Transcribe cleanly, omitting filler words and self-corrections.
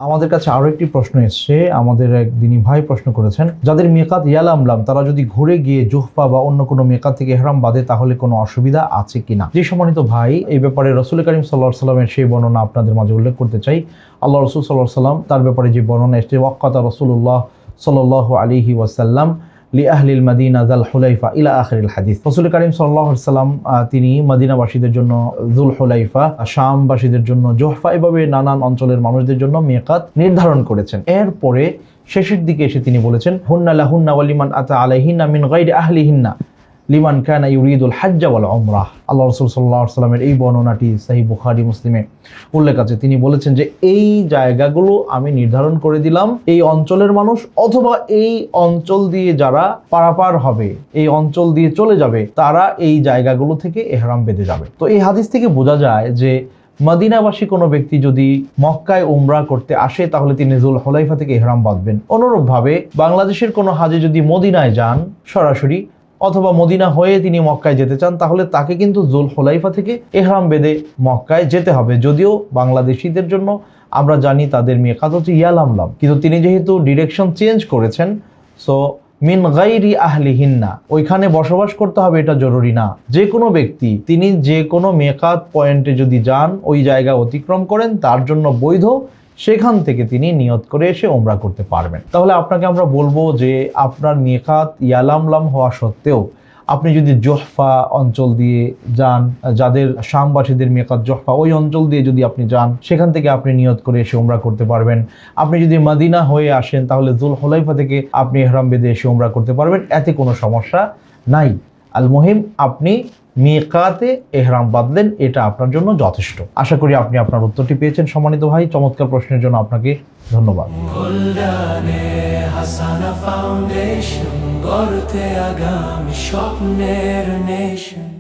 আমাদের কাছে আরো একটি প্রশ্ন এসেছে। আমাদের এক দিনী ভাই প্রশ্ন করেছেন, যাদের মিকাত ইয়ালামলাম তারা যদি ঘুরে গিয়ে জুহফা বা অন্য কোনো মিকাত থেকে ইহরাম বাঁধে তাহলে কোনো অসুবিধা আছে কিনা? যে সম্মানিত ভাই, এই ব্যাপারে রাসূল করিম সাল্লাল্লাহু আলাইহি ওয়াসাল্লামের সেই বর্ণনা আপনাদের মাঝে উল্লেখ করতে চাই। আল্লাহ রাসূল সাল্লাল্লাহু আলাইহি ওয়াসাল্লাম তার ব্যাপারে যে বর্ণনা এসেছে, ওয়াক্কাতা রাসূলুল্লাহ সাল্লাল্লাহু আলাইহি ওয়াসাল্লাম লি আহলিল মাদিনা যাল হুলাইফা ইলা আখিরিল হাদিস। রাসূল করিম সাল্লাল্লাহু আলাইহি ওয়াসাল্লাম তিনি মদিনাবাসীদের জন্য যুল হুলাইফা, শামবাসীদের জন্য জুহফা, এভাবে নানান অঞ্চলের মানুষদের জন্য মিকাত নির্ধারণ করেছেন। এরপরে শেষের দিকে এসে তিনি বলেছেন, হুন্না লাহুন্না ওয়া লিমান আতা আলাইহিন্না মিন গায়রি আহলিহিন্না লিমান কানা ইউরিদুল হজ্জ ওয়াল উমরাহ। আল্লাহ রাসূল সাল্লাল্লাহু আলাইহি ওয়াসাল্লামের এই বর্ণনাটি সহিহ বুখারী মুসলিমে উল্লেখ আছে। তিনি বলেছেন যে এই জায়গাগুলো আমি নির্ধারণ করে দিলাম এই অঞ্চলের মানুষ অথবা এই অঞ্চল দিয়ে যারা পারাপার হবে, এই অঞ্চল দিয়ে চলে যাবে, তারা এই জায়গাগুলো থেকে ইহরাম বেঁধে যাবে। তো এই হাদিস থেকে বোঝা যায় যে মদিনাবাসী কোনো ব্যক্তি যদি মক্কায় উমরা করতে আসে তাহলে তিনি যুল হুলাইফা থেকে ইহরাম বাঁধবেন। অনুরূপভাবে বাংলাদেশের কোনো হাজী যদি মদিনায় যান সরাসরি, অথবা মদিনা হয়ে তিনি মক্কায় যেতে চান, তাহলে তাকে কিন্তু যুল হুলাইফা থেকে ইহরাম বেঁধে মক্কায় যেতে হবে। যদিও বাংলাদেশিদের জন্য আমরা জানি তাদের মিকাত হচ্ছে ইয়ালামলাম, কিন্তু তিনি যেহেতু ডিরেকশন চেঞ্জ করেছেন, সো মিন গায়রি আহলিহিন্না, ওইখানে বসবাস করতে হবে এটা জরুরি না। যে কোনো ব্যক্তি তিনি যে কোনো মিকাত পয়েন্টে যদি যান, ওই জায়গা অতিক্রম করেন, তার জন্য বৈধ, সেখান থেকে তিনি নিয়ত করে এসে উমরা করতে পারবেন। তাহলে আপনাকে আমরা বলবো যে আপনার মিকাত ইয়ালামলাম হওয়া সত্ত্বেও আপনি যদি জুহফা অঞ্চল দিয়ে যান, যাদের শামবাসীদের মিকাত জুহফা, ওই অঞ্চল দিয়ে যদি আপনি যান, সেখান থেকে আপনি নিয়ত করে এসে উমরা করতে পারবেন। আপনি যদি মদিনা হয়ে আসেন তাহলে যুল হুলাইফা থেকে আপনি ইহরাম বেঁধে এসে উমরা করতে পারবেন, এতে কোনো সমস্যা নাই। আল মুহিম আপনি মিকাতে ইহরাম বাঁধলেন, এটা আপনার জন্য যথেষ্ট। আশা করি আপনি আপনার উত্তরটি পেয়েছেন সম্মানিত ভাই। চমৎকার প্রশ্নের জন্য আপনাকে ধন্যবাদ। গড়তে আগামী স্বপ্নের নেশন।